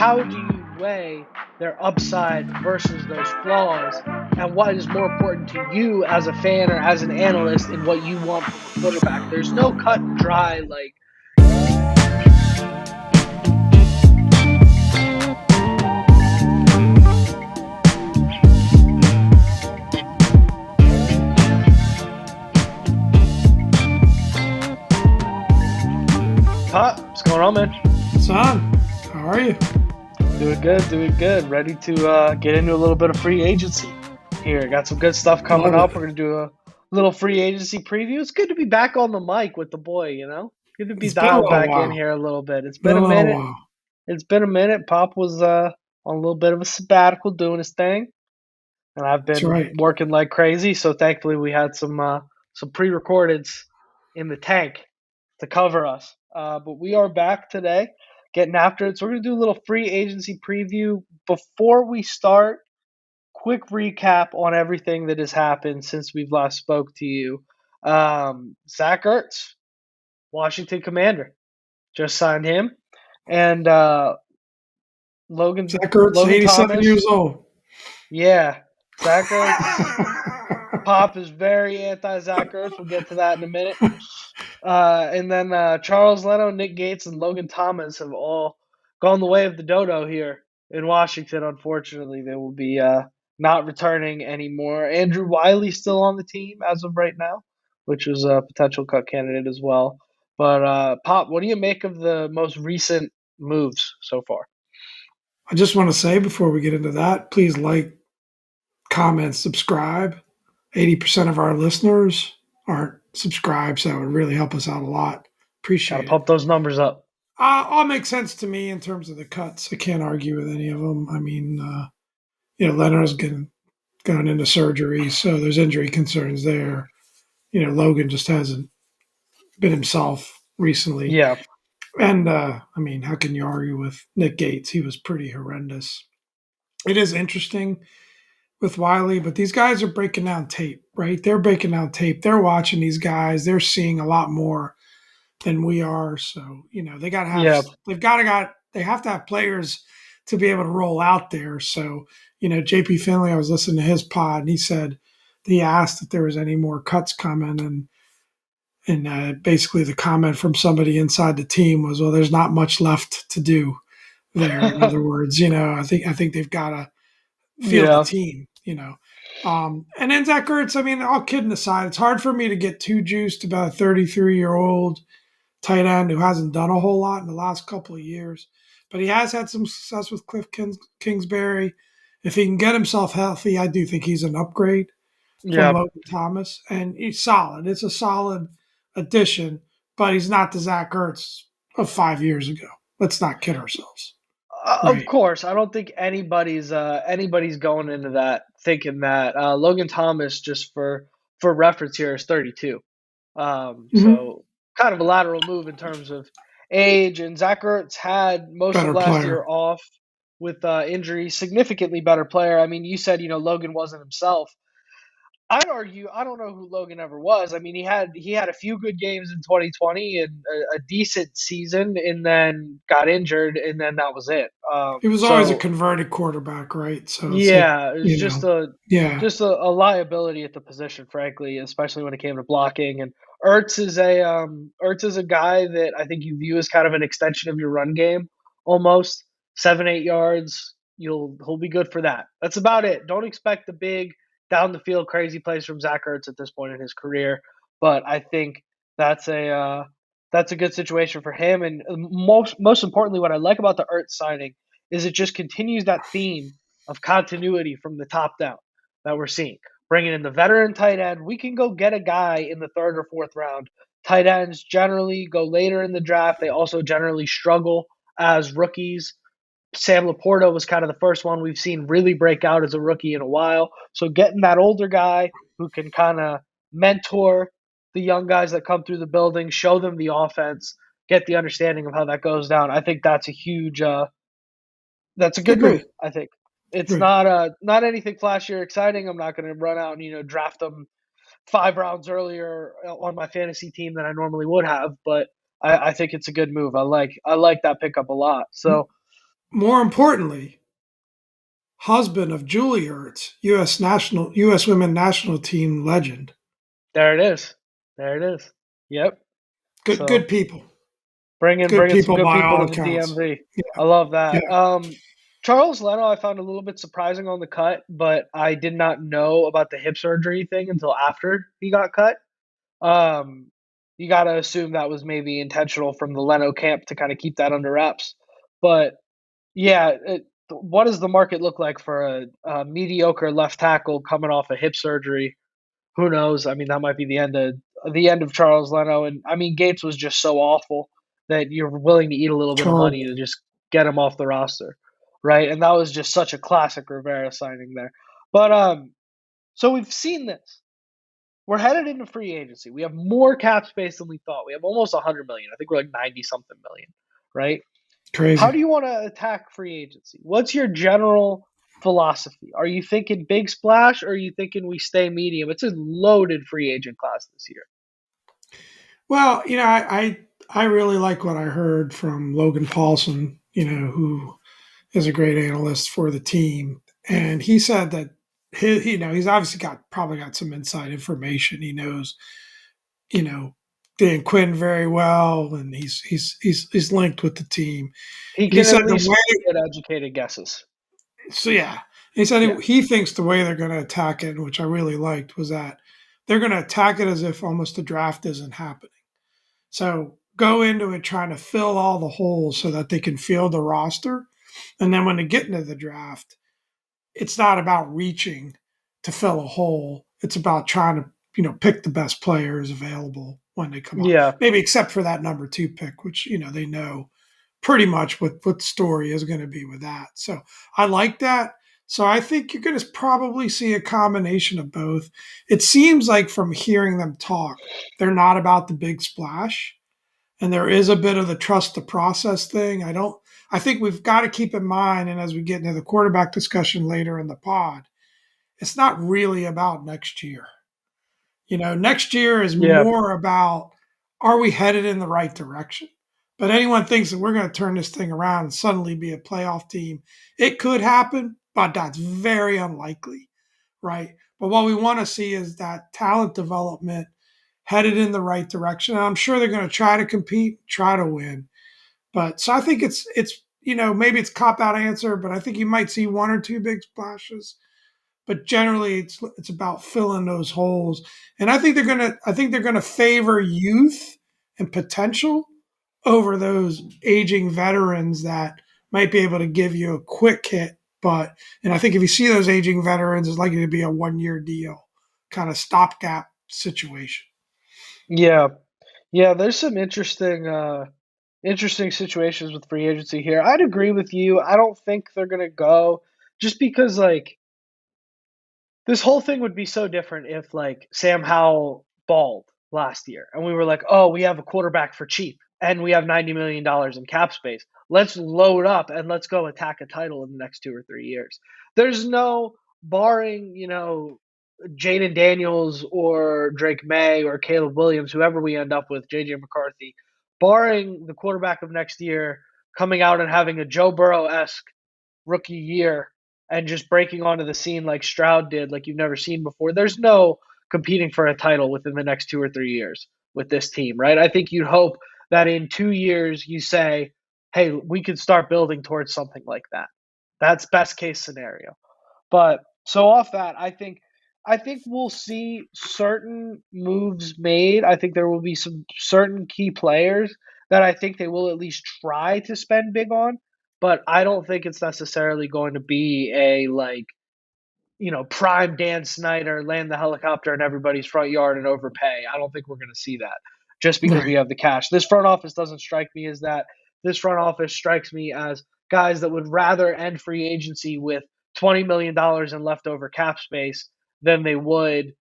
how do you weigh their upside versus those flaws? And what is more important to you as a fan or as an analyst in what you want from a quarterback? There's no cut and dry like Pop. What's going on, man? Son, how are you? Doing good, doing good. Ready to get into a little bit of free agency here. Got some good stuff coming Love up. it. We're gonna do a little free agency preview. It's good to be back on the mic with the boy, you know? Good to be It's been a dialed little back in while. here a little bit. It's Been been a a little minute. while. It's been a minute. Pop was on a little bit of a sabbatical doing his thing, and I've That's been right. working like crazy. So thankfully we had some pre-recordeds in the tank to cover us. But we are back today, getting after it. So we're gonna do a little free agency preview. Before we start, quick recap on everything that has happened since we've last spoke to you. Zach Ertz, Washington Commander, just signed him, and Logan Zach Ertz, Logan 87 years Thomas. old. Yeah, Zach Ertz. Pop is very anti Zach Ertz. We'll get to that in a minute. And then Charles Leno, Nick Gates, and Logan Thomas have all gone the way of the dodo here in Washington. Unfortunately, they will be not returning anymore. Andrew Wiley's still on the team as of right now, which is a potential cut candidate as well. But Pop, what do you make of the most recent moves so far? I just want to say before we get into that, please like, comment, subscribe. 80% of our listeners aren't subscribed, so it would really help us out a lot. Got to Appreciate it. pump those numbers up. All makes sense to me in terms of the cuts. I can't argue with any of them. I mean, Leonard's gone into surgery, so there's injury concerns there. Logan just hasn't been himself recently. Yeah, And I mean, how can you argue with Nick Gates? He was pretty horrendous. It is interesting with Wiley, but these guys are breaking down tape, right? They're breaking down tape. They're watching these guys. They're seeing a lot more than we are. So they got to have yeah, they have to have players to be able to roll out there. So JP Finley, I was listening to his pod, and he asked if there was any more cuts coming, and basically the comment from somebody inside the team was, well, there's not much left to do there. In other words, I think they've got to field the yeah, team. And then Zach Ertz, I mean, all kidding aside, it's hard for me to get too juiced about a 33-year-old tight end who hasn't done a whole lot in the last couple of years. But he has had some success with Cliff Kingsbury. If he can get himself healthy, I do think he's an upgrade from yeah. Logan Thomas, and he's solid. It's a solid addition, but he's not the Zach Ertz of 5 years ago. Let's not kid ourselves, Of right? course, I don't think anybody's going into that thinking that Logan Thomas, just for reference here, is 32. Mm-hmm. So kind of a lateral move in terms of age. And Zach Ertz had most of Better last year player. off with injury. Significantly better player. I mean, you said Logan wasn't himself. I'd argue I don't know who Logan ever was. I mean, he had a few good games in 2020 and a decent season, and then got injured, and then that was it. He was always a So converted quarterback, right? So it's like, yeah, it's just a yeah, just a, a liability at the position, frankly, especially when it came to blocking. And Ertz is a guy that I think you view as kind of an extension of your run game, almost 7-8 yards. He'll be good for that. That's about it. Don't expect the big down the field crazy plays from Zach Ertz at this point in his career. But I think that's a good situation for him. And most importantly, what I like about the Ertz signing is it just continues that theme of continuity from the top down that we're seeing. Bringing in the veteran tight end, we can go get a guy in the third or fourth round. Tight ends generally go later in the draft. They also generally struggle as rookies. Sam Laporta was kind of the first one we've seen really break out as a rookie in a while. So getting that older guy who can kind of mentor the young guys that come through the building, show them the offense, get the understanding of how that goes down. I think that's a good move. agree, I think it's agree. not anything flashy or exciting. I'm not going to run out and draft them 5 rounds earlier on my fantasy team than I normally would have, but I think it's a good move. I like that pickup a lot. So more importantly, husband of Julie Ertz, U.S. women national team legend. There it is. There it is. Yep. Good So people. Good bringing some people good by people all to the accounts. DMV. Yeah, I love yeah, that. Charles Leno, I found a little bit surprising on the cut, but I did not know about the hip surgery thing until after he got cut. Um, you got to assume that was maybe intentional from the Leno camp to kind of keep that under wraps. But yeah, what does the market look like for a mediocre left tackle coming off a hip surgery? Who knows? I mean, that might be the end of Charles Leno. And I mean, Gates was just so awful that you're willing to eat a little bit of money terrible. to just get him off the roster, right? And that was just such a classic Rivera signing there. But so we've seen this. We're headed into free agency. We have more cap space than we thought. We have almost 100 million. I think we're like 90 something million, right? How Crazy. do you want to attack free agency? What's your general philosophy? Are you thinking big splash or are you thinking we stay medium? It's a loaded free agent class this year. Well, I really like what I heard from Logan Paulson, who is a great analyst for the team, and he said that he's obviously probably got some inside information. He knows, you know, Dan Quinn very well, and he's linked with the team. He And he can said at the least way, get educated guesses. so yeah, he said Yeah. he thinks the way they're going to attack it, which I really liked, was that they're going to attack it as if almost the draft isn't happening. So go into it trying to fill all the holes so that they can field the roster. And then when they get into the draft, it's not about reaching to fill a hole. It's about trying to, pick the best players available when they come out. Yeah. Maybe except for that number two pick, which, they know pretty much what the story is going to be with that. So I like that. So I think you're going to probably see a combination of both. It seems like from hearing them talk, they're not about the big splash, and there is a bit of the trust the process thing. I think we've got to keep in mind, and as we get into the quarterback discussion later in the pod, it's not really about next year. Next year is Yeah. more about, are we headed in the right direction? But anyone thinks that we're going to turn this thing around and suddenly be a playoff team, it could happen, but that's very unlikely, right? But what we want to see is that talent development headed in the right direction. And I'm sure they're going to try to compete, try to win. But so I think it's maybe it's a cop out answer, but I think you might see one or two big splashes. But generally, it's about filling those holes, and I think they're gonna favor youth and potential over those aging veterans that might be able to give you a quick hit. And I think if you see those aging veterans, it's likely to be a 1 year deal, kind of stopgap situation. Yeah. Yeah. There's some interesting situations with free agency here. I'd agree with you. I don't think they're gonna go just because like this whole thing would be so different if like Sam Howell balled last year and we were like, "Oh, we have a quarterback for cheap and we have $90 million in cap space. Let's load up and let's go attack a title in the next 2 or 3 years." There's no barring, Jaden Daniels or Drake May or Caleb Williams, whoever we end up with, JJ McCarthy, barring the quarterback of next year coming out and having a Joe Burrow-esque rookie year and just breaking onto the scene like Stroud did, like you've never seen before, there's no competing for a title within the next 2 or 3 years with this team, right? I think you'd hope that in 2 years you say, hey, we could start building towards something like that. That's best case scenario. But so off that, I think we'll see certain moves made. I think there will be some certain key players that I think they will at least try to spend big on, but I don't think it's necessarily going to be a like, prime Dan Snyder land the helicopter in everybody's front yard and overpay. I don't think we're going to see that just because we Right. have the cash. This front office doesn't strike me as that. This front office strikes me as guys that would rather end free agency with $20 million in leftover cap space than they would,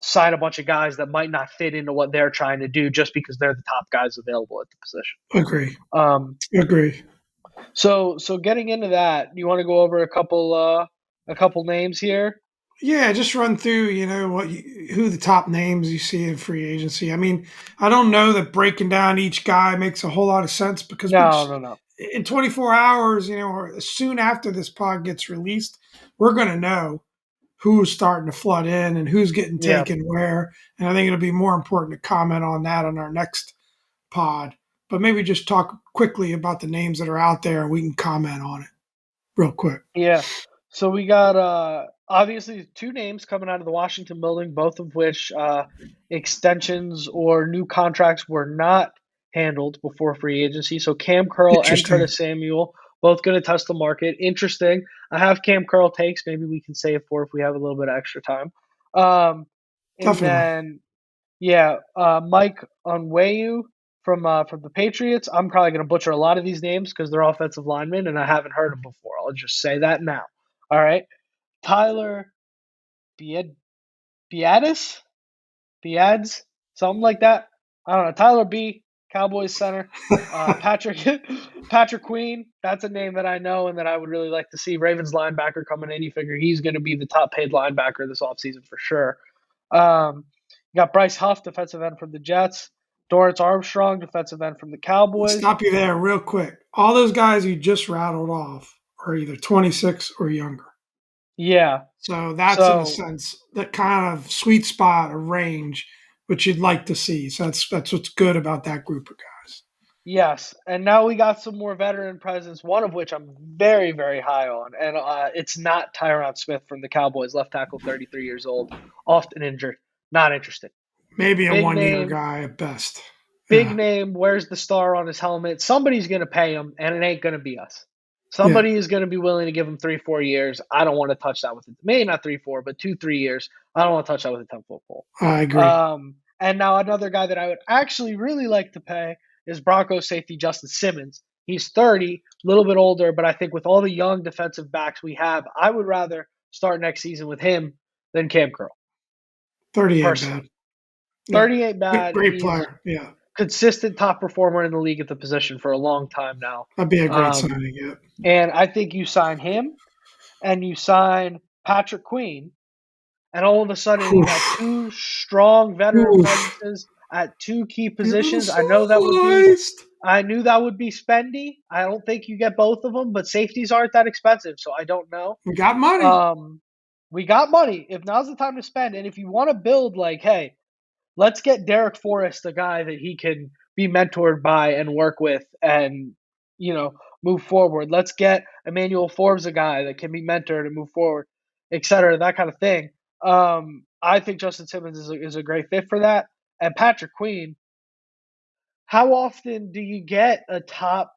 sign a bunch of guys that might not fit into what they're trying to do just because they're the top guys available at the position. Agree. Um, Agree. so getting into that, you want to go over a couple names here? Yeah, just run through, who the top names you see in free agency. I mean, I don't know that breaking down each guy makes a whole lot of sense because we No, just no, no. in 24 hours, or soon after this pod gets released, we're going to know who's starting to flood in and who's getting Yeah, taken where. And I think it'll be more important to comment on that on our next pod. But maybe just talk quickly about the names that are out there and we can comment on it real quick. yeah. So we got obviously two names coming out of the Washington building, both of which extensions or new contracts were not handled before free agency. So Cam Curl and Interesting. Curtis Samuel both going to test the market. Interesting. I have Cam Curl takes. Maybe we can save for if we have a little bit of extra time. Um, and Definitely. then yeah, Mike Onwenu from the Patriots. I'm probably going to butcher a lot of these names because they're offensive linemen, and I haven't heard them before. I'll just say that now. All right, Tyler Bied Biadis Biads something like that. I don't know. Tyler B. Cowboys center. Patrick Patrick Queen. That's a name that I know and that I would really like to see. Ravens linebacker coming in. You figure he's going to be the top paid linebacker this offseason for sure. You got Bryce Huff, defensive end from the Jets. Dorrance Armstrong, defensive end from the Cowboys. Stop you there real quick. All those guys you just rattled off are either 26 or younger. Yeah. So that's in a So sense that kind of sweet spot or range which you'd like to see. So that's what's good about that group of guys. yes, and now we got some more veteran presence. One of which I'm very, very high on, and it's not Tyron Smith from the Cowboys, left tackle, 33 years old, often injured. Not interested. Maybe a Big 1 year name, guy at best. big Yeah. name. Wears the star on his helmet. Somebody's going to pay him, and it ain't going to be us. Yeah. Somebody is going to be willing to give him 3, 4 years. I don't want to touch that with it. Maybe not 3, 4, but 2, 3 years. I don't want to touch that with a 10-foot pole. I agree. And now another guy that I would actually really like to pay is Broncos safety Justin Simmons. He's 30, a little bit older, but I think with all the young defensive backs we have, I would rather start next season with him than Cam Curl, 30 ain't personally. bad. Yeah. 30 ain't bad. Great He's player. Yeah. consistent top performer in the league at the position for a long time now. That'd be a great Um, signing. Yeah. and I think you sign him and you sign Patrick Queen, and all of a sudden you got Oof. two strong veteran Oof. presences at two key Be a little positions. sized. I knew that would be spendy. I don't think you get both of them, but safeties aren't that expensive, so I don't know. We got money. Um, we got money. If now's the time to spend, and if you want to build, like, hey, let's get Derek Forrest, a guy that he can be mentored by and work with, and you know move forward. Let's get Emmanuel Forbes, a guy that can be mentored and move forward, etc. That kind of thing. I think Justin Simmons is a great fit for that. And Patrick Queen, how often do you get a top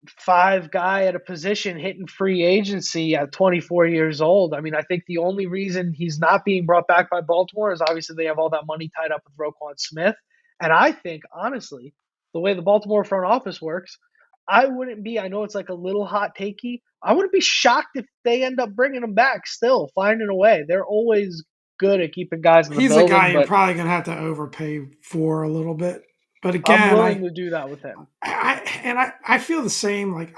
five guy at a position hitting free agency at 24 years old? I mean, I think the only reason he's not being brought back by Baltimore is obviously they have all that money tied up with Roquan Smith. And I think, honestly, the way the Baltimore front office works, I know it's like a little hot takey. I wouldn't be shocked if they end up bringing him back still, finding a way. They're always good at keeping guys in the He's a guy building, you're but probably going to have to overpay for a little bit. But I'm again, willing to do that with him. I feel the same. Like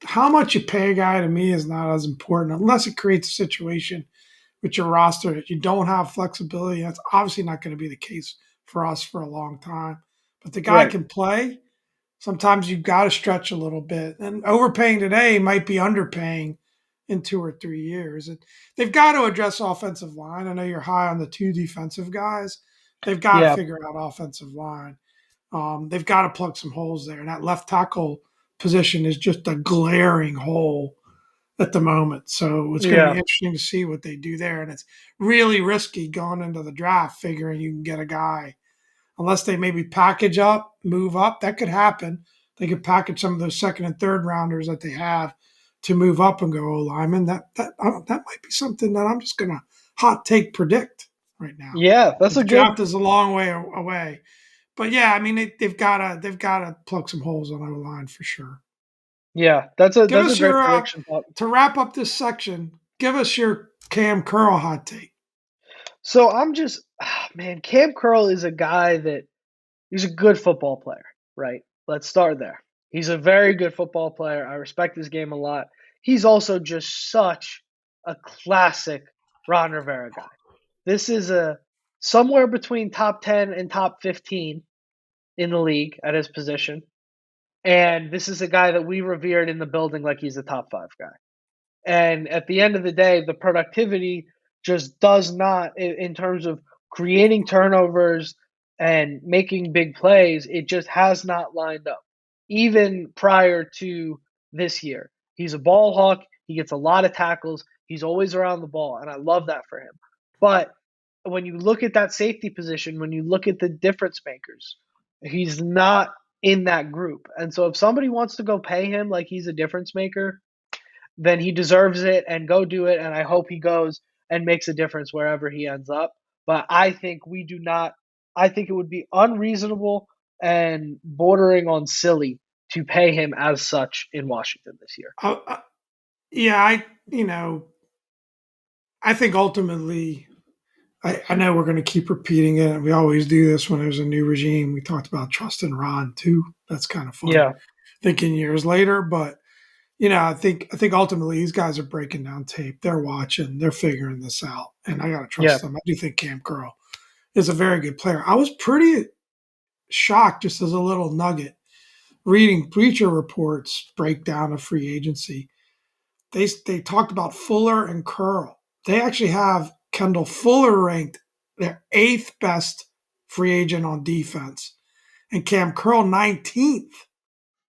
how much you pay a guy to me is not as important unless it creates a situation with your roster that you don't have flexibility. That's obviously not going to be the case for us for a long time. But the guy Right. can play. Sometimes you've got to stretch a little bit, and overpaying today might be underpaying in 2 or 3 years. And they've got to address offensive line. I know you're high on the two defensive guys. They've got to Yeah. figure out offensive line. They've got to plug some holes there. And that left tackle position is just a glaring hole at the moment. So it's going to be Yeah. interesting to see what they do there. And it's really risky going into the draft, figuring you can get a guy, unless they maybe package up, move up. That could happen. They could package some of those second and third rounders that they have to move up and go O lineman. That might be something that I'm just going to hot take predict right now. Yeah. That's But a the good draft is a long way away. But yeah, I mean they've got to plug some holes on our line for sure. Yeah, Give that's a us great your prediction, Pop. to wrap up this section. Give us your Cam Curl hot take. So I'm just man, Cam Curl is a guy that he's a good football player, right? Let's start there. He's a very good football player. I respect his game a lot. He's also just such a classic Ron Rivera guy. This is a somewhere between top 10 and top 15 in the league at his position. And this is a guy that we revered in the building like he's a top five guy. And at the end of the day, the productivity just does not, in terms of creating turnovers and making big plays, it just has not lined up. Even prior to this year, he's a ball hawk. He gets a lot of tackles. He's always around the ball, and I love that for him. But when you look at that safety position, when you look at the difference makers, he's not in that group. And so if somebody wants to go pay him like he's a difference maker, then he deserves it and go do it. And I hope he goes and makes a difference wherever he ends up. But I think we do not, I think it would be unreasonable and bordering on silly to pay him as such in Washington this year. Yeah, I think ultimately, I know we're going to keep repeating it. We always do this when there's a new regime. We talked about trusting Ron too. That's kind of funny Yeah. thinking years later, but I think ultimately these guys are breaking down tape. They're watching. They're figuring this out, and I got to Yeah. trust them. I do think Cam Curl is a very good player. I was pretty shocked, just as a little nugget, reading Bleacher Report's breakdown of free agency. They talked about Fuller and Curl. They actually have Kendall Fuller ranked their eighth best free agent on defense, and Cam Curl 19th.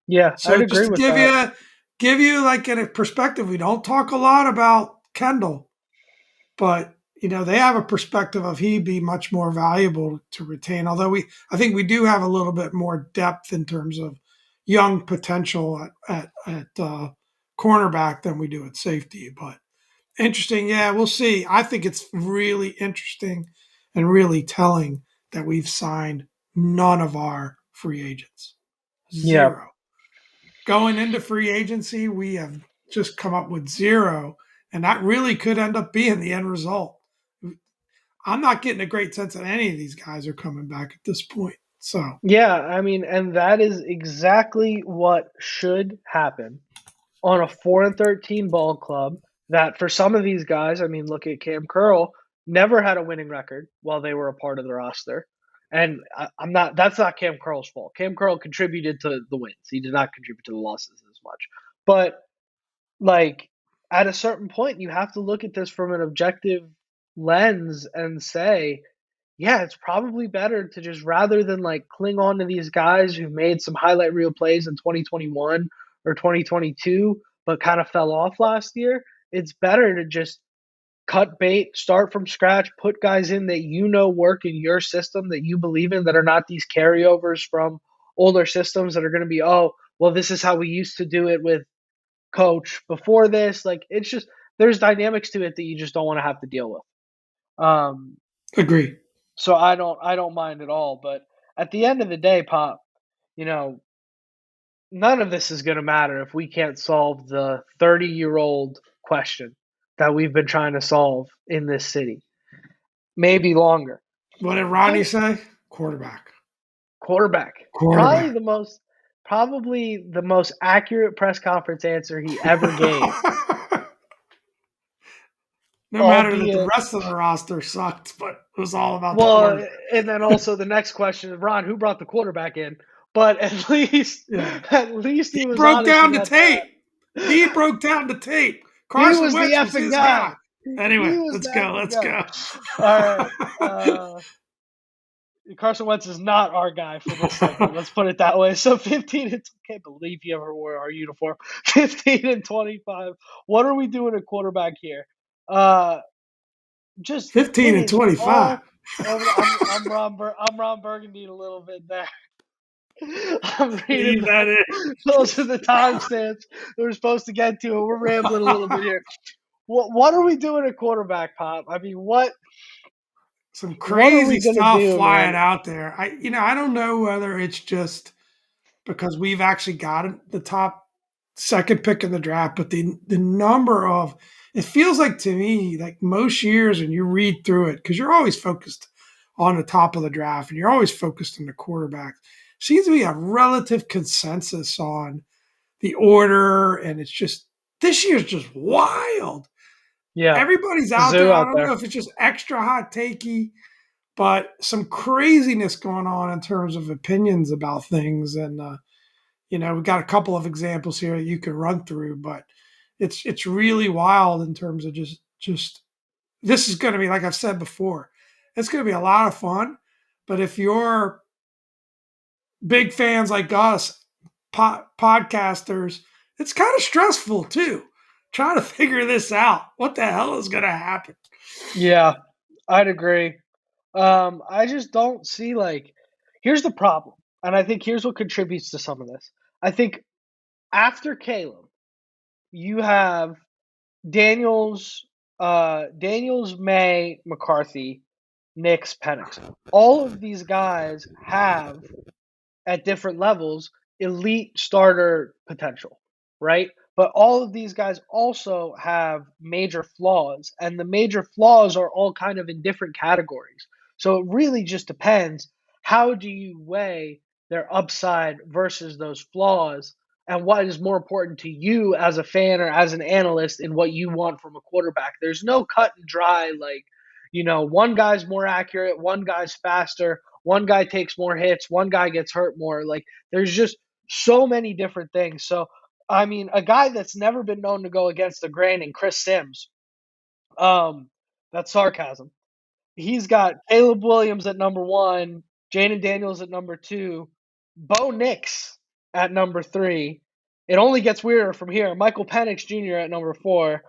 Yeah. I'd So just agree to with that. give you like in a perspective, we don't talk a lot about Kendall, but they have a perspective of he'd be much more valuable to retain. Although I think we do have a little bit more depth in terms of young potential at cornerback than we do at safety. But interesting, yeah, we'll see. I think it's really interesting and really telling that we've signed none of our free agents, Yeah. zero. Going into free agency, we have just come up with zero, and that really could end up being the end result. I'm not getting a great sense that any of these guys are coming back at this point. So, Yeah. I mean, and that is exactly what should happen on a 4-13 ball club that for some of these guys, I mean, look at Cam Curl, never had a winning record while they were a part of the roster. And I'm not, that's not Cam Curl's fault. Cam Curl contributed to the wins. He did not contribute to the losses as much. But like at a certain point, you have to look at this from an objective lens and say, yeah, it's probably better to just rather than like cling on to these guys who made some highlight reel plays in 2021 or 2022, but kind of fell off last year. It's better to just cut bait, start from scratch, put guys in that work in your system that you believe in that are not these carryovers from older systems that are going to be, oh, well, this is how we used to do it with coach before this. Like it's just there's dynamics to it that you just don't want to have to deal with. Um, agree. so I don't mind at all. But at the end of the day, Pop, you know, none of this is going to matter if we can't solve the 30-year-old question that we've been trying to solve in this city. Maybe longer. What did Ronnie Who say? Quarterback. quarterback? Probably Quarterback. the most accurate press conference answer he ever gave, No matter that the albeit rest of the roster sucked, but it was all about the well, quarterback. and then also the next question is Ron, who brought the quarterback in? But at least Yeah. at least He he was broke honest down the about that. tape. He broke down the tape. He Carson was the Wentz was effing his guy. guy. He Anyway, was the let's go. effing Let's guy. go. All right. Carson Wentz is not our guy for this segment. Let's put it that way. So 15 and can't believe he ever wore our uniform. 15 and 25. What are we doing at quarterback here? Uh just 15 it and is 25. all over the, I'm Ron Burgundy a little bit there. I'm reading Leave that in. those are the timestamps that we're supposed to get to, and we're rambling a little bit here. What are we doing at quarterback, Pop? I mean, Some what are we crazy gonna stuff do, man? flying out there. I don't know whether it's just because we've actually got the top second pick in the draft, but the number of it feels like to me like most years, and you read through it because you're always focused on the top of the draft and you're always focused on the quarterback. Seems to be a relative consensus on the order, and it's just this year's just wild. Yeah, Everybody's it's a out zoo there. I out don't know there. if it's just extra hot takey, but some craziness going on in terms of opinions about things. And We've got a couple of examples here that you could run through, but it's really wild in terms of just this is going to be, like I've said before, it's going to be a lot of fun. But if you're big fans like us, podcasters, it's kind of stressful too. Trying to figure this out. What the hell is going to happen? Yeah, I'd agree. I just don't see like here's the problem, and I think here's what contributes to some of this. I think after Caleb, you have Daniels, May, McCarthy, Nix, Penix. All of these guys have at different levels elite starter potential, right? But all of these guys also have major flaws, and the major flaws are all kind of in different categories. So it really just depends, how do you weigh their upside versus those flaws, and what is more important to you as a fan or as an analyst in what you want from a quarterback. There's no cut and dry, like, one guy's more accurate, one guy's faster, one guy takes more hits, one guy gets hurt more. Like, there's just so many different things. So, I mean, a guy that's never been known to go against the grain, and Chris Sims, that's sarcasm. He's got Caleb Williams at number one, Jaden Daniels at number two, Bo Nix at number three. It only gets weirder from here. Michael Penix Jr. at number four,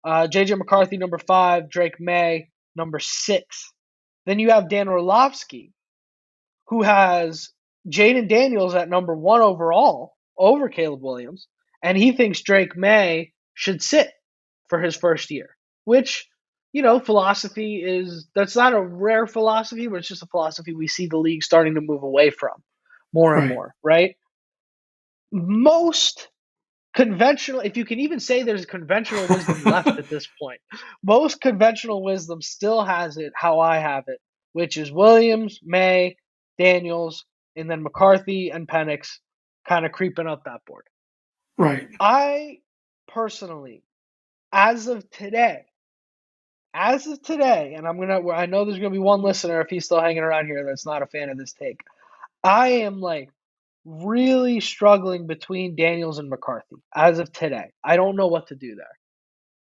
JJ McCarthy number five, Drake May number six. Then you have Dan Orlovsky, who has Jaden Daniels at number one overall over Caleb Williams, and he thinks Drake May should sit for his first year, which, philosophy that's not a rare philosophy, but it's just a philosophy we see the league starting to move away from more and Right. more, right? Most conventional, if you can even say there's conventional wisdom left at this point, most conventional wisdom still has it how I have it, which is Williams, May, Daniels, and then McCarthy and Penix kind of creeping up that board. Right. I personally, as of today, and I know there's gonna be one listener, if he's still hanging around here, that's not a fan of this take. I am like really struggling between Daniels and McCarthy as of today. I don't know what to do there.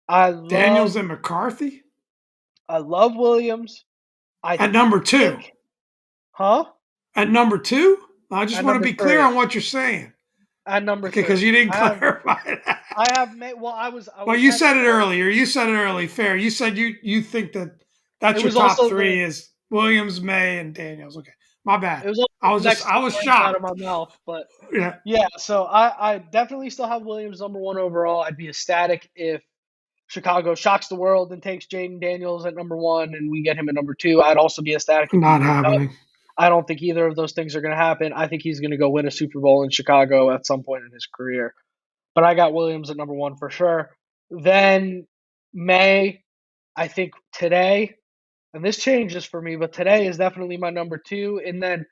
I Daniels love and McCarthy I love Williams. I at number two. think, huh? At number two, I just At want to number be clear three. on what you're saying. At number Okay, because three. you didn't I have clarify that. I have made well, I Well, was you meant said it to. earlier. You said it early. Fair. You said you think that It that's your was top also three is Williams, May, and Daniels. Okay, my bad. it was also the next I two was words out of my shocked. mouth, but Yeah, yeah, so I definitely still have Williams number one overall. I'd be ecstatic if Chicago shocks the world and takes Jaden Daniels at number one and we get him at number two. I'd also be ecstatic if he not moved up. happening. I don't think either of those things are going to happen. I think he's going to go win a Super Bowl in Chicago at some point in his career. But I got Williams at number one for sure. Then May, I think today, and this changes for me, but today is definitely my number two. And then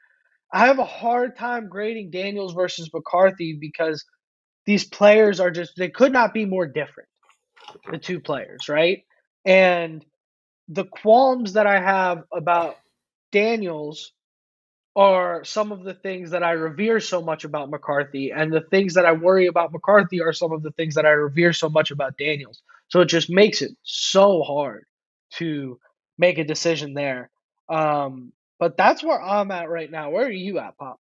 I have a hard time grading Daniels versus McCarthy because these players are just, they could not be more different, the two players, right? And the qualms that I have about Daniels are some of the things that I revere so much about McCarthy, and the things that I worry about McCarthy are some of the things that I revere so much about Daniels. So it just makes it so hard to make a decision there. But that's where I'm at right now. Where are you at, Pop?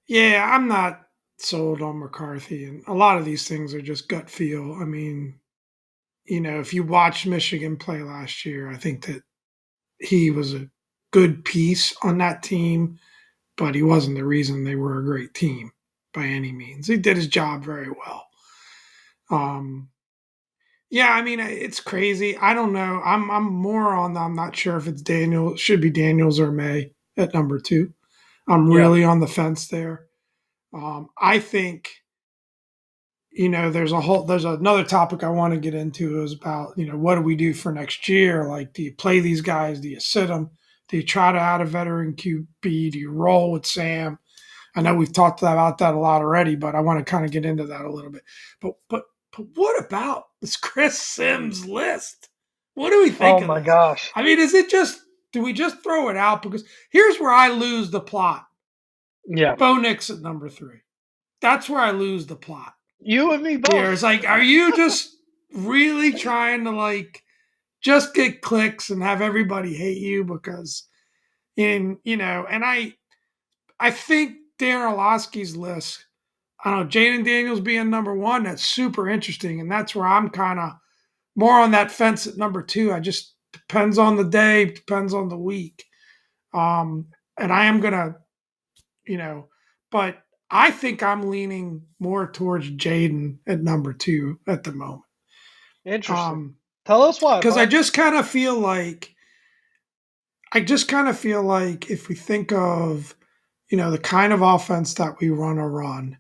Yeah, I'm not sold on McCarthy, and a lot of these things are just gut feel. I mean, if you watched Michigan play last year, I think that he was a good piece on that team, but he wasn't the reason they were a great team by any means. He did his job very well. Um, yeah, I mean it's crazy. I don't know. I'm more on. I'm not sure if it's Daniel. Should be Daniels or May at number two. I'm Yeah. really on the fence there. I think there's another topic I want to get into is about what do we do for next year? Like, do you play these guys? Do you sit them? Do you try to add a veteran QB? Do you roll with Sam? I know we've talked about that a lot already, but I want to kind of get into that a little bit. But what about this Chris Sims list? What do we think Oh of my this? gosh. I mean, do we just throw it out? Because here's where I lose the plot. Yeah. Bo Nix at number three. that's where I lose the plot. You and me Here, it's both. like, are you just really trying to like just get clicks and have everybody hate you because and I think Darren Orlovsky's list. I don't know, Jaden Daniels being number one, that's super interesting. And that's where I'm kind of more on that fence at number two. I just depends on the day, depends on the week. And I am gonna, you know, but I think I'm leaning more towards Jaden at number two at the moment. Interesting. Um, Tell us why, because I Paul. just kind of feel like if we think of, the kind of offense that we run a run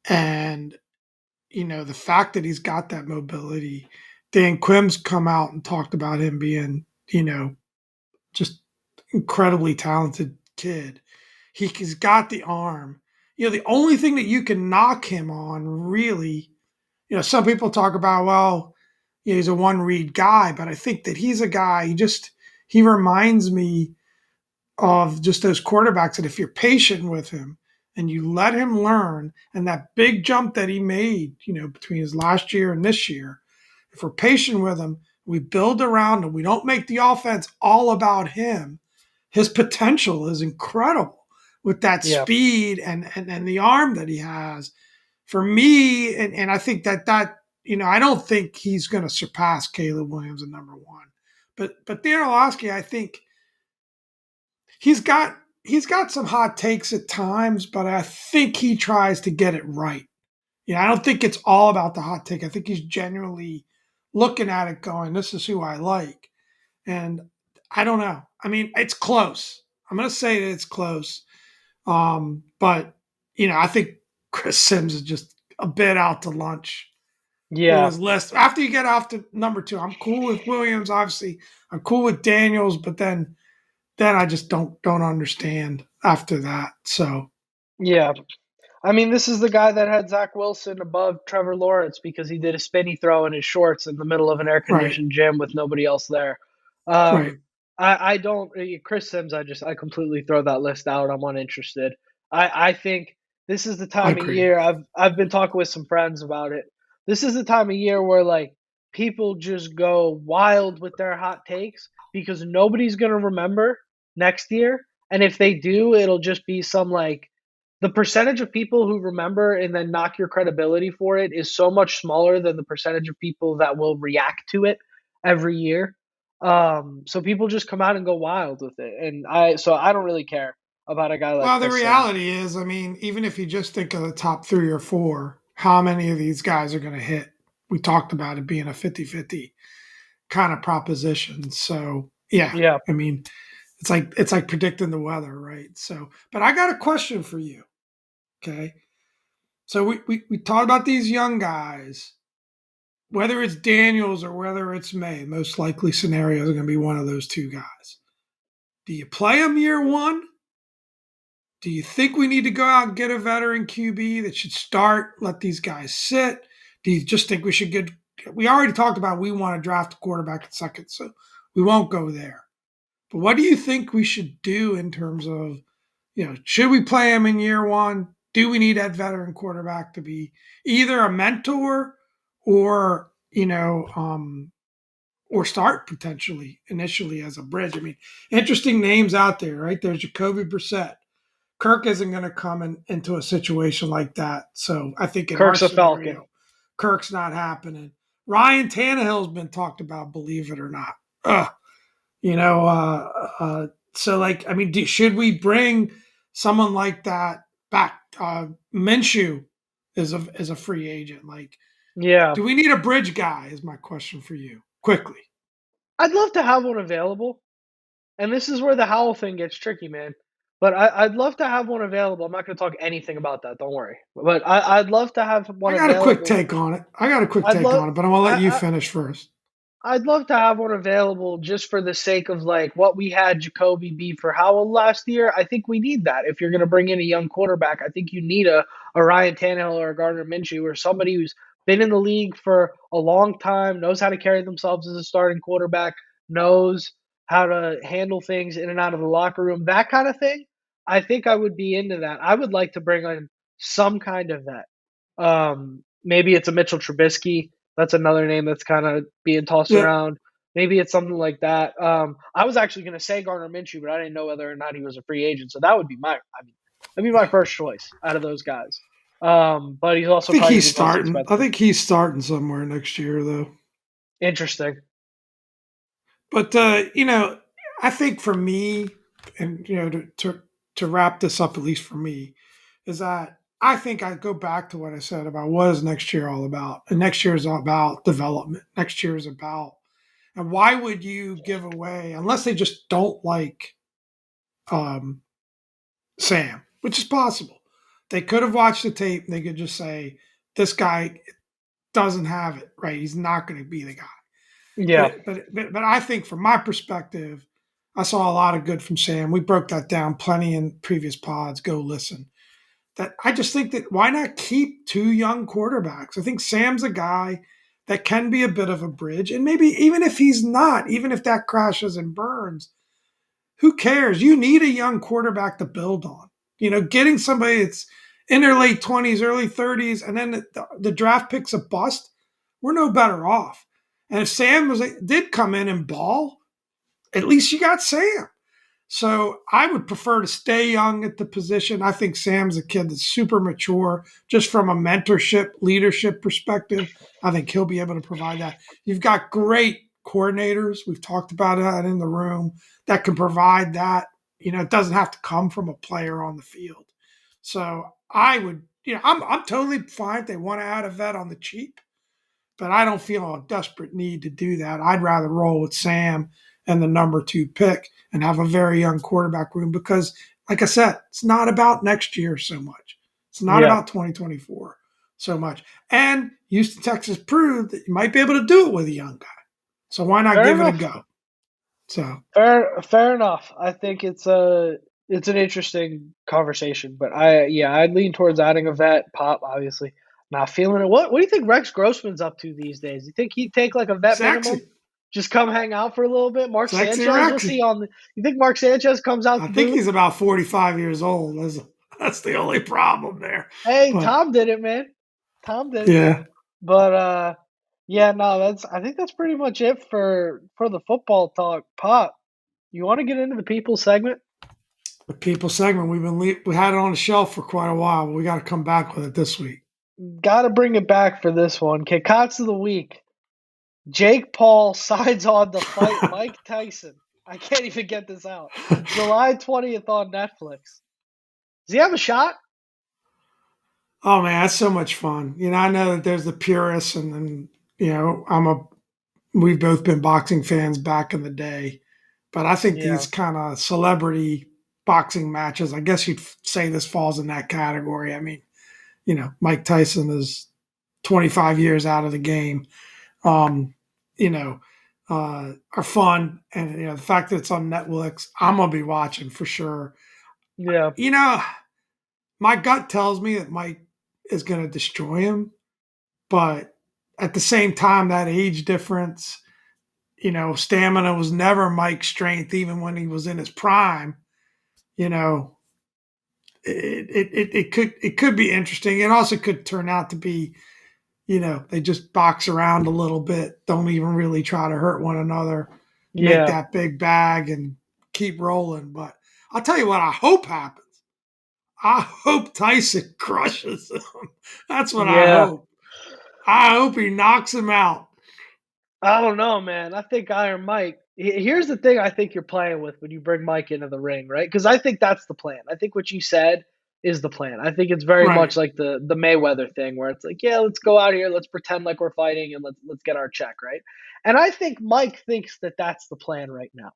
and the fact that he's got that mobility. Dan Quinn's come out and talked about him being, just incredibly talented kid. He's got the arm. The only thing that you can knock him on, really, some people talk about, well, he's a one read guy, but I think that he's a guy. He reminds me of just those quarterbacks that if you're patient with him and you let him learn, and that big jump that he made, between his last year and this year, if we're patient with him, we build around him, we don't make the offense all about him, his potential is incredible with that Yeah. speed and the arm that he has. For me, and I think I don't think he's going to surpass Caleb Williams at number one. But Dan Orlovsky, I think he's got some hot takes at times, but I think he tries to get it right. I don't think it's all about the hot take. I think he's genuinely looking at it going, this is who I like. And I don't know. I mean, it's close. I'm going to say that it's close. But, I think Chris Sims is just a bit out to lunch with Yeah. his list. After you get off to number two, I'm cool with Williams, obviously. I'm cool with Daniels, but then I just don't understand after that. So Yeah. I mean, this is the guy that had Zach Wilson above Trevor Lawrence because he did a spinny throw in his shorts in the middle of an air right, conditioned gym with nobody else there. right. I don't Chris Sims. I completely throw that list out. I'm uninterested. I think this is the I time of agree. year. I've been talking with some friends about it. This is the time of year where like people just go wild with their hot takes because nobody's gonna remember next year, and if they do, it'll just be some like the percentage of people who remember and then knock your credibility for it is so much smaller than the percentage of people that will react to it every year. So people just come out and go wild with it, and I don't really care about a guy like Well, the Chris Sims. reality is, I mean, even if you just think of the top three or four, how many of these guys are going to hit? We talked about it being a 50-50 kind of proposition. So, yeah, Yeah, I mean, it's like predicting the weather, right? So, but I got a question for you. Okay. So we talked about these young guys, whether it's Daniels or whether it's May, most likely scenarios are going to be one of those two guys. Do you play them year one? Do you think we need to go out and get a veteran QB that should start, let these guys sit? Do you just think we should get, we already talked about we want to draft a quarterback at second, so we won't go there. But what do you think we should do in terms of, should we play him in year one? Do we need that veteran quarterback to be either a mentor or, or start potentially initially as a bridge? I mean, interesting names out there, right? There's Jacoby Brissett. Kirk isn't going to come into a situation like that. So I think in our Kirk's a Falcon. scenario, Kirk's not happening. Ryan Tannehill's been talked about, believe it or not. Ugh. You know, so like, I mean, should we bring someone like that back? Minshew is a free agent. Like, Yeah, do we need a bridge guy? Is my question for you, quickly. I'd love to have one available, and this is where the Howell thing gets tricky, man. But I'd love to have one available. I'm not going to talk anything about that. Don't worry. But I'd love to have one I got a quick available. take on it. I got a quick I'd take love. on it, but I'm gonna let you I, finish first. I'd love to have one available just for the sake of like what we had Jacoby be for Howell last year. I think we need that. If you're going to bring in a young quarterback, I think you need a Ryan Tannehill or a Gardner Minshew or somebody who's been in the league for a long time, knows how to carry themselves as a starting quarterback, knows how to handle things in and out of the locker room, that kind of thing. I think I would be into that. I would like to bring in some kind of vet. Maybe it's a Mitchell Trubisky. That's another name that's kind of being tossed Yeah, around. Maybe it's something like that. I was actually going to say Gardner Minshew, but I didn't know whether or not he was a free agent. So that would be that'd be my first choice out of those guys. But he's I also think probably he's the most starting. I expensive. think he's starting somewhere next year, though. Interesting. But I think for me, and to wrap this up, at least for me, is that I think I go back to what I said about what is next year all about, and next year is all about development. Next year is about, and why would you give away unless they just don't like um, Sam, which is possible. They could have watched the tape. And they could just say this guy doesn't have it right. He's not going to be the guy. Yeah. But I think from my perspective, I saw a lot of good from Sam. We broke that down plenty in previous pods. Go listen. That I just think that why not keep two young quarterbacks? I think Sam's a guy that can be a bit of a bridge, and maybe even if he's not, even if that crashes and burns, who cares? You need a young quarterback to build on. Getting somebody that's in their late 20s, early 30s, and then the draft pick's a bust, we're no better off. And if Sam did come in and ball, at least you got Sam. So I would prefer to stay young at the position. I think Sam's a kid that's super mature, just from a mentorship, leadership perspective. I think he'll be able to provide that. You've got great coordinators. We've talked about that in the room that can provide that. It doesn't have to come from a player on the field. So I would, I'm totally fine if they want to add a vet on the cheap, but I don't feel a desperate need to do that. I'd rather roll with Sam and the number 2 pick and have a very young quarterback room because, like I said, it's not about next year so much. It's not Yeah. about 2024 so much. And Houston, Texas proved that you might be able to do it with a young guy. So why not Fair give it a enough. go? So Fair enough. I think it's an interesting conversation, but I'd lean towards adding a vet. Pop, obviously, not feeling it. What do you think Rex Grossman's up to these days? You think he'd take like a vet minimum, sexy, just come hang out for a little bit? Mark sexy Sanchez, what's he Rexy. on? You think Mark Sanchez comes out I the think boot? he's about 45 years old. That's the only problem there. Hey, But Tom did it, man. Tom did it. yeah, But yeah, no, that's I think that's pretty much it for the football talk. Pop, you want to get into the people segment? the people segment we had it on the shelf for quite a while, but we got to come back with it this week. Got to bring it back for this one. Kickots of the week. Jake Paul signs on to fight Mike Tyson. I can't even get this out. July 20th on Netflix. Does he have a shot? Oh man, that's so much fun. I know that there's the purists, and we've both been boxing fans back in the day, but I think Yeah. these kind of celebrity boxing matches, I guess you'd say this falls in that category. I mean, Mike Tyson is 25 years out of the game. Um, you know, are fun, and the fact that it's on Netflix, I'm gonna be watching for sure. Yeah. You know, my gut tells me that Mike is going to destroy him, but at the same time, that age difference, stamina was never Mike's strength, even when he was in his prime. You know, it could be interesting. It also could turn out to be, they just box around a little bit, don't even really try to hurt one another, make Yeah. that big bag and keep rolling. But I'll tell you what I hope happens. I hope Tyson crushes him. That's what I Yeah. hope. I hope he knocks him out. I don't know, man. I think Iron Mike. Here's the thing I think you're playing with when you bring Mike into the ring, right? Because I think that's the plan. I think what you said is the plan. I think it's very Right. much like the Mayweather thing, where it's like, yeah, let's go out here, let's pretend like we're fighting, and let's get our check, right? And I think Mike thinks that that's the plan right now.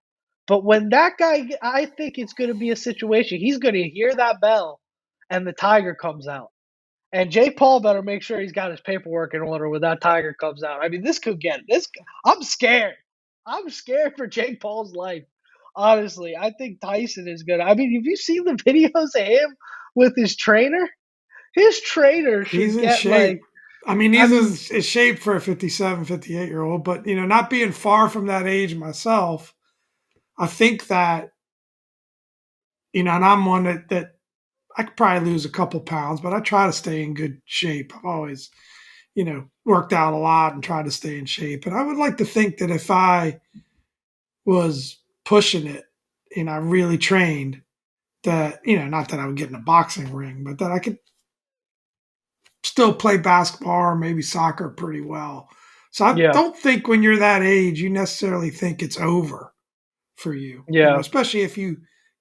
But when that guy, I think it's going to be a situation. He's going to hear that bell, and the tiger comes out. And Jake Paul better make sure he's got his paperwork in order when that tiger comes out. I mean, this could get this. I'm scared. I'm scared for Jake Paul's life. Honestly, I think Tyson is good. I mean, have you seen the videos of him with his trainer? His trainer He's should in get shape. like. I mean, I he's mean, in shape for a 57, 58 year old, but, not being far from that age myself, I think that, and I'm one that I could probably lose a couple pounds, but I try to stay in good shape. I've always, worked out a lot and tried to stay in shape. And I would like to think that if I was pushing it and I really trained, that, not that I would get in a boxing ring, but that I could still play basketball or maybe soccer pretty well. So I Yeah, don't think when you're that age, you necessarily think it's over for you, yeah, especially if you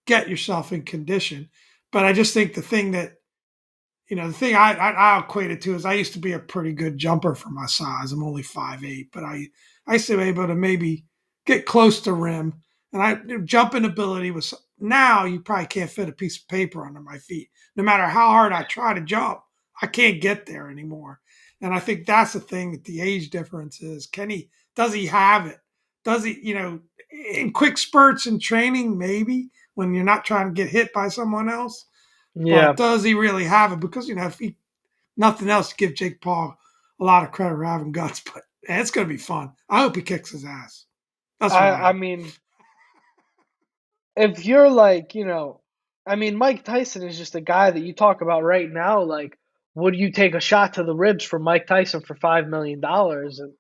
get yourself in condition. But I just think the thing I equate it to is I used to be a pretty good jumper for my size. I'm only 5'8", but I used to be able to maybe get close to rim. And jumping ability was, now you probably can't fit a piece of paper under my feet. No matter how hard I try to jump, I can't get there anymore. And I think that's the thing that the age difference is. Does he have it? Does he, in quick spurts in training, maybe when you're not trying to get hit by someone else, yeah. but does he really have it? Because if he nothing else to give Jake Paul a lot of credit for having guts, but man, it's going to be fun. I hope he kicks his ass. That's what I I hope. mean, if you're like, I mean, Mike Tyson is just a guy that you talk about right now. Like, would you take a shot to the ribs from Mike Tyson for $5 million? And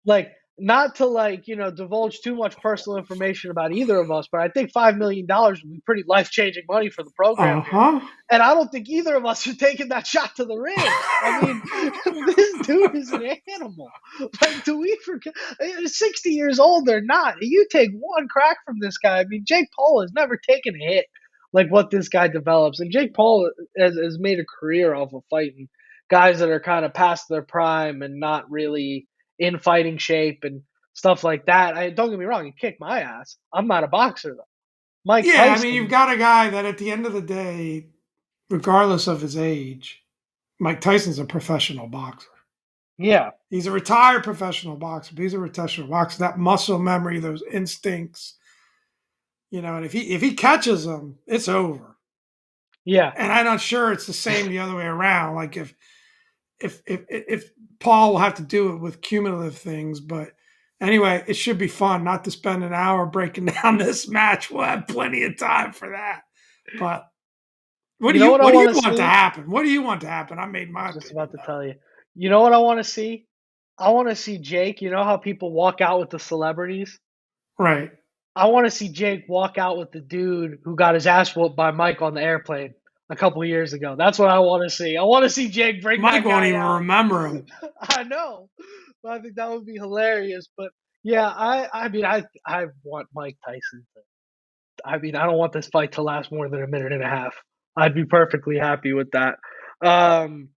like, not to like, divulge too much personal information about either of us, but I think $5 million would be pretty life changing money for the program Uh here. huh. And I don't think either of us are taking that shot to the ribs. I mean, this dude is an animal. Like, do we forget? 60 years old or not, you take one crack from this guy. I mean, Jake Paul has never taken a hit like what this guy develops. And Jake Paul has made a career off of fighting guys that are kind of past their prime and not really in fighting shape and stuff like that. Don't get me wrong, he kicked my ass. I'm not a boxer though. Mike Yeah, I mean, you've Tyson, got a guy that at the end of the day, regardless of his age, Mike Tyson's a professional boxer. yeah, He's a retired professional boxer, but he's a professional boxer. That muscle memory, those instincts, and if he catches them, it's over. yeah. And I'm not sure it's the same the other way around. Like if Paul will have to do it with cumulative things, but anyway, it should be fun. Not to spend an hour breaking down this match. We'll have plenty of time for that. But what You do know you what I what do you want to want to see? happen? What do you want to happen? I made my Just about opinion to though. tell you. You know what I want to see? I want to see Jake. You know how people walk out with the celebrities? Right. I want to see Jake walk out with the dude who got his ass whooped by Mike on the airplane a couple of years ago. That's what I want to see. I want to see Jake bring Mike that won't guy even out. remember him. I know, but I think that would be hilarious. But yeah, I mean, I want Mike Tyson to. I mean, I don't want this fight to last more than a minute and a half. I'd be perfectly happy with that. Um,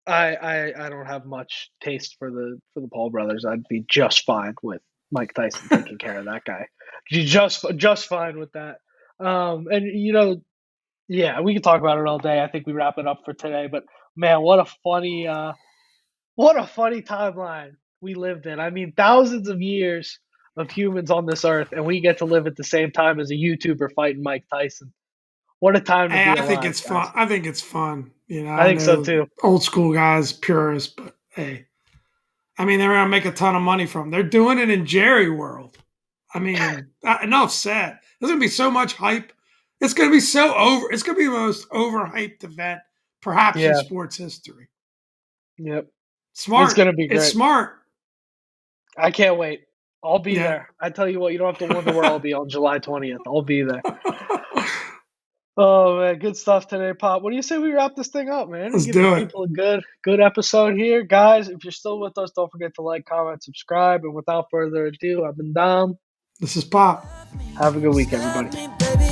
I don't have much taste for the Paul brothers. I'd be just fine with Mike Tyson taking care of that guy. Just fine with that. And yeah, we could talk about it all day. I think we wrap it up for today. But man, what a funny timeline we lived in. I mean, thousands of years of humans on this earth, and we get to live at the same time as a YouTuber fighting Mike Tyson. What a time to Hey, be I think alive, it's fun. guys. I think it's fun. I I think so know too. old school guys, purists, but hey, I mean, they're gonna make a ton of money from. They're doing it in Jerry World. I mean, enough said. There's gonna be so much hype. It's gonna be so over. It's gonna be the most overhyped event, perhaps in Yeah. sports history. Yep. It's Smart. gonna be It's great. smart. I can't wait. I'll be Yeah. there. I tell you what, you don't have to wonder where I'll be on July 20th. I'll be there. Oh man, good stuff today, Pop. What do you say we wrap this thing up, man, and Let's give the do it. people a good episode here, guys? If you're still with us, don't forget to like, comment, subscribe, and without further ado, I've been Dom. This is Pop. Have a good week, everybody.